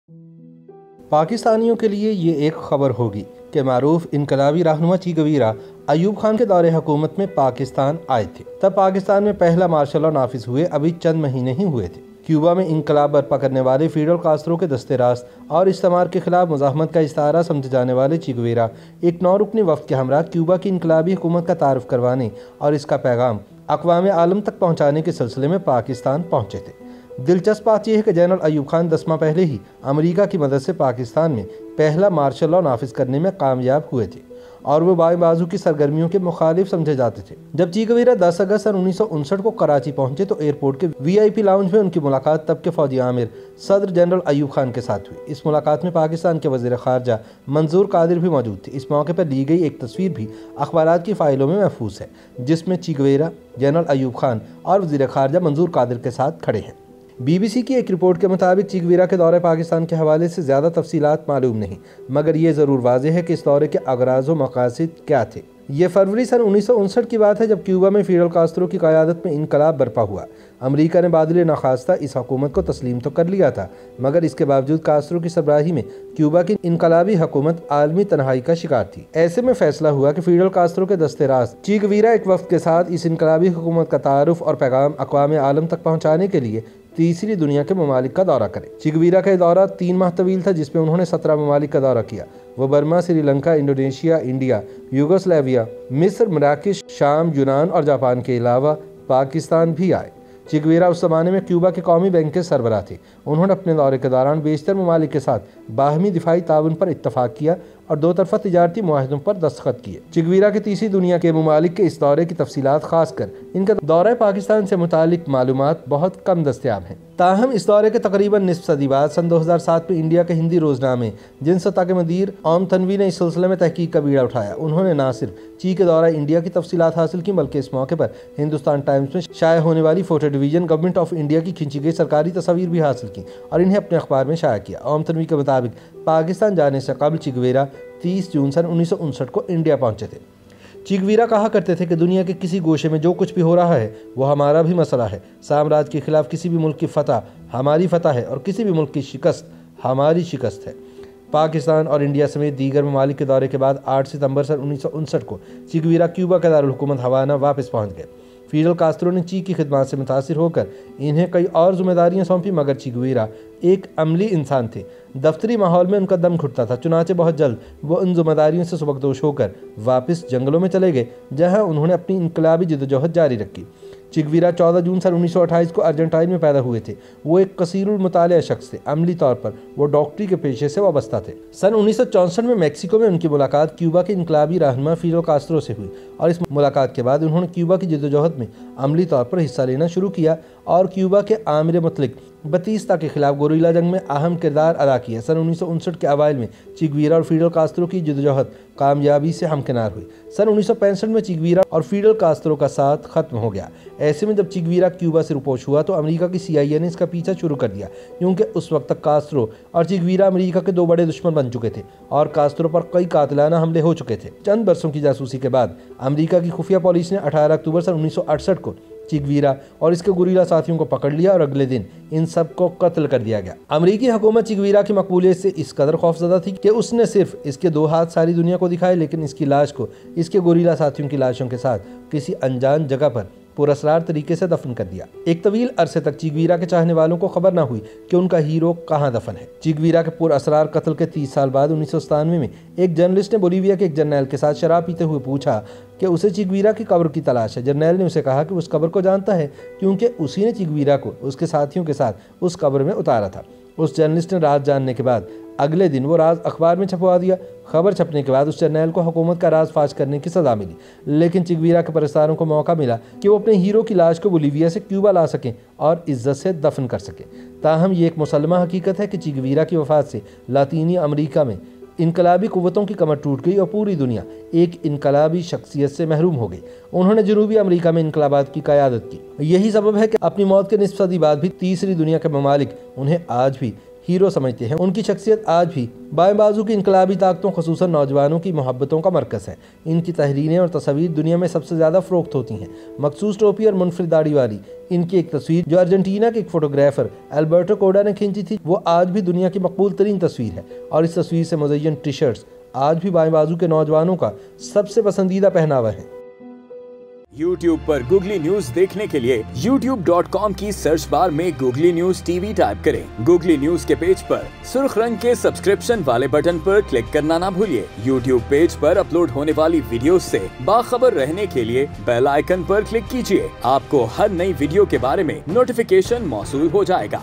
पाकिस्तानियों के लिए ये एक खबर होगी कि मारूफ इनकलाबी रहनुमा चे गुवेरा अयूब खान के दौरे हुकूमत में पाकिस्तान आए थे। तब पाकिस्तान में पहला मार्शल लॉ नाफिज हुए अभी चंद महीने ही हुए थे। क्यूबा में इनकलाब बर्पा करने वाले फिडेल कास्ट्रो के दस्ते रास्त और इस्तेमार के खिलाफ मुजाहमत का इस्तारा समझे जाने वाले चे गुवेरा एक 9 रुकनी वफ्द के हमरा क्यूबा की इनकलाबी हुकूमत का तारुफ करवाने और इसका पैगाम अक़वाम आलम तक पहुँचाने के सिलसिले में पाकिस्तान पहुँचे थे। दिलचस्प बात यह है कि जनरल अयूब खान 10 माह पहले ही अमेरिका की मदद से पाकिस्तान में पहला मार्शल लॉ नाफिज करने में कामयाब हुए थे और वो बाएं बाजू की सरगर्मियों के मुखालिफ समझे जाते थे। जब चे गुवेरा 10 अगस्त सन 1959 को कराची पहुंचे तो एयरपोर्ट के VIP लाउंज में उनकी मुलाकात तब के फौजी आमिर सदर जनरल अयूब खान के साथ हुई। इस मुलाकात में पाकिस्तान के वज़ीर ख़ारजा मंजूर कादिर भी मौजूद थे। इस मौके पर ली गई एक तस्वीर भी अखबारात की फ़ाइलों में महफूज है, जिसमें चे गुवेरा, जनरल अयूब खान और वज़ीर ख़ारजा मंजूर कादिर के साथ खड़े हैं। BBC की एक रिपोर्ट के मुताबिक चे गुवेरा के दौरे पाकिस्तान के हवाले से ज़्यादा तफसीलात मालूम नहीं, मगर ये ज़रूर वाज़ेह है कि इस दौरे के अगराज़ व मकासिद क्या थे। ये फरवरी सन 1959 की बात है, जब क्यूबा में फिडेल कास्ट्रो की क़यादत में इनकलाब बर्पा हुआ। अमेरिका ने बादल नखास्ता इस हुकूमत को तस्लीम तो कर लिया था, मगर इसके बावजूद कास्ट्रो की सरबराही में क्यूबा की इनकलाबी हुकूमत आलमी तनहाई का शिकार थी। ऐसे में फैसला हुआ कि फिडेल कास्ट्रो के दस्ते रास्त चे गुवेरा एक वफ्द के साथ इस इनकलाबी हुकूमत का तारुफ और पैगाम अक़वाम आलम तक पहुँचाने के लिए तीसरी दुनिया के ममालिक का दौरा करे। चे गुवेरा का दौरा 3 माह तवील था, जिसमें उन्होंने 17 ममालिक का दौरा किया। वो Burma, Sri Lanka, Indonesia, India, Yugoslavia, मिस्र, मराकश, शाम, यूनान और जापान के अलावा पाकिस्तान भी आए। चे गुवेरा उस ज़माने में क्यूबा के कौमी बैंक के सरबराह थे। उन्होंने अपने दौरे के दौरान बेशतर ममालिक के साथ बाहमी दिफाई ताउन पर इत्तफाक किया और 2 तरफ़ा तिजारती मुआहदों पर दस्तखत किए। चे गुवेरा के तीसरी दुनिया के ममालिक के इस दौरे की तफसीलात, खासकर इनका दौरा पाकिस्तान से मुतालिक मालूमात बहुत कम दस्तयाब हैं। ताहम इस दौरे के तकरीबन निस्फ सदी बाद सन 2007 में इंडिया के हिंदी रोजनामे जिन सतह के मदीर ओम तनवी ने इस सिलसिले में तहकीक का बीड़ा उठाया। उन्होंने न सिर्फ चे के दौरा इंडिया की तफसीलात हासिल की, बल्कि इस मौके पर हिंदुस्तान टाइम्स में शाया होने वाली photo division government of India की खींची गई सरकारी तस्वीर भी हासिल की और इन्हें अपने अखबार में शाया किया। ओम तनवी के मुताबिक पाकिस्तान जाने से कबल चे गुवेरा 30 जून सन 1959 को इंडिया पहुंचे थे। चे गुवेरा कहा करते थे कि दुनिया के किसी गोशे में जो कुछ भी हो रहा है वो हमारा भी मसला है। साम्राज्य के खिलाफ किसी भी मुल्क की फतह हमारी फतह है और किसी भी मुल्क की शिकस्त हमारी शिकस्त है। पाकिस्तान और इंडिया समेत दीगर ममालिक के दौरे के बाद 8 सितंबर सन 1959 को चे गुवेरा क्यूबा के दारुल हुकूमत हवाना वापस पहुँच गए। फिडेल कास्ट्रो ने चे की खिदमत से मुतासिर होकर इन्हें कई और जिम्मेदारियां सौंपी, मगर चे गुवेरा एक अमली इंसान थे। दफ्तरी माहौल में उनका दम घुटता था। चुनाचे बहुत जल्द वो उन जिम्मेदारियों से सुबकदोश होकर वापस जंगलों में चले गए, जहां उन्होंने अपनी इनकलाबी जद्दोजहद जारी रखी। चे गुवेरा 14 जून सन 1928 को अर्जेंटाइन में पैदा हुए थे। वो एक कसीरुल मुतालिया शख्स थे। अमली तौर पर वो डॉक्टरी के पेशे से वाबस्ता थे। सन 1964 में मैक्सिको में उनकी मुलाकात क्यूबा के इनकलाबी रहनुमा फिडेल कास्ट्रो से हुई और इस मुलाकात के बाद उन्होंने क्यूबा की जद्दोजहद में अमली तौर पर हिस्सा लेना शुरू किया और क्यूबा के आमिर मुतलिक बतीस्ता के खिलाफ गोरिल्ला जंग में अहम किरदार अदा किया। सन 1959 के अवाइल में चे गुवेरा और फिडेल कास्ट्रो की जद्दोजहद कामयाबी से हमकिनार हुई। सन 1965 में चे गुवेरा और फिडेल कास्ट्रो का साथ खत्म हो गया। ऐसे में जब चे गुवेरा क्यूबा से रुपोश हुआ तो अमेरिका की CIA ने इसका पीछा शुरू कर दिया, क्योंकि उस वक्त तक कास्ट्रो और चे गुवेरा अमेरिका के 2 बड़े दुश्मन बन चुके थे और कास्ट्रो पर कई कातिलाना हमले हो चुके थे। चंद बरसों की जासूसी के बाद अमेरिका की खुफिया पुलिस ने 18 अक्टूबर सन 1968 को चे गुवेरा और इसके गुरिल्ला साथियों को पकड़ लिया और अगले दिन इन सब को कत्ल कर दिया गया। अमेरिकी हुकूमत चे गुवेरा की मकबूलियत से इस कदर खौफजदा थी कि उसने सिर्फ इसके 2 हाथ सारी दुनिया को दिखाए, लेकिन इसकी लाश को इसके गुरिल्ला साथियों की लाशों के साथ किसी अनजान जगह पर पुरअसरार तरीके से दफन कर दिया। एक तवील अरसे तक चे गुवेरा के चाहने वालों को खबर न हुई कि उनका हीरो कहाँ दफन है। चे गुवेरा के पुरअसरार कत्ल के 30 साल बाद 1997 में एक जर्नलिस्ट ने बोलीविया के एक जर्नैल के साथ शराब पीते हुए पूछा कि उसे चे गुवेरा की कब्र की तलाश है। जर्नैल ने उसे कहा कि उस कब्र को जानता है, क्योंकि उसी ने चे गुवेरा को उसके साथियों के साथ उस कब्र में उतारा था। उस जर्नलिस्ट ने राज जानने के बाद अगले दिन वो राज अखबार में छपवा दिया। खबर छपने के बाद उस जर्नैल को हुकूमत का राज फाश करने की सज़ा मिली, लेकिन चे गुवेरा के परस्तारों को मौका मिला कि वो अपने हीरो की लाश को बोलीविया से क्यूबा ला सकें और इज्जत से दफन कर सकें। ताहम ये एक मुसल्लमा हकीकत है कि चे गुवेरा की वफ़ात से लातीनी अमरीका में इनकलाबी कुव्वतों की कमर टूट गई और पूरी दुनिया एक इनकलाबी शख्सियत से महरूम हो गई। उन्होंने जनूबी अमेरिका में इनकलाबात की क़यादत की। यही सबब है कि अपनी मौत के निस्फ सदी बाद भी तीसरी दुनिया के ममालिक उन्हें आज भी हीरो समझते हैं। उनकी शख्सियत आज भी बाएं बाजू की इनकलाबी ताकतों ख़ुसूसन नौजवानों की मोहब्बतों का मरकज़ है। इनकी तहरीरें और तस्वीर दुनिया में सबसे ज़्यादा फ़रोख्त होती हैं। मखसूस टोपी और मुनफरिद दाढ़ी वाली इनकी एक तस्वीर जो अर्जेंटीना के एक फ़ोटोग्राफ़र अल्बर्टो कोडा ने खींची थी, वो आज भी दुनिया की मकबूल तरीन तस्वीर है। और इस तस्वीर से मुज़य्यन टी शर्ट्स आज भी बाएं बाजू के नौजवानों का सबसे पसंदीदा पहनावा है। YouTube पर गूगली न्यूज देखने के लिए youtube.com की सर्च बार में गूगली न्यूज टीवी टाइप करें। गूगली न्यूज के पेज पर सुर्ख रंग के सब्सक्रिप्शन वाले बटन पर क्लिक करना ना भूलिए। YouTube पेज पर अपलोड होने वाली वीडियोस से बाखबर रहने के लिए बेल आइकन पर क्लिक कीजिए। आपको हर नई वीडियो के बारे में नोटिफिकेशन मौसूल हो जाएगा।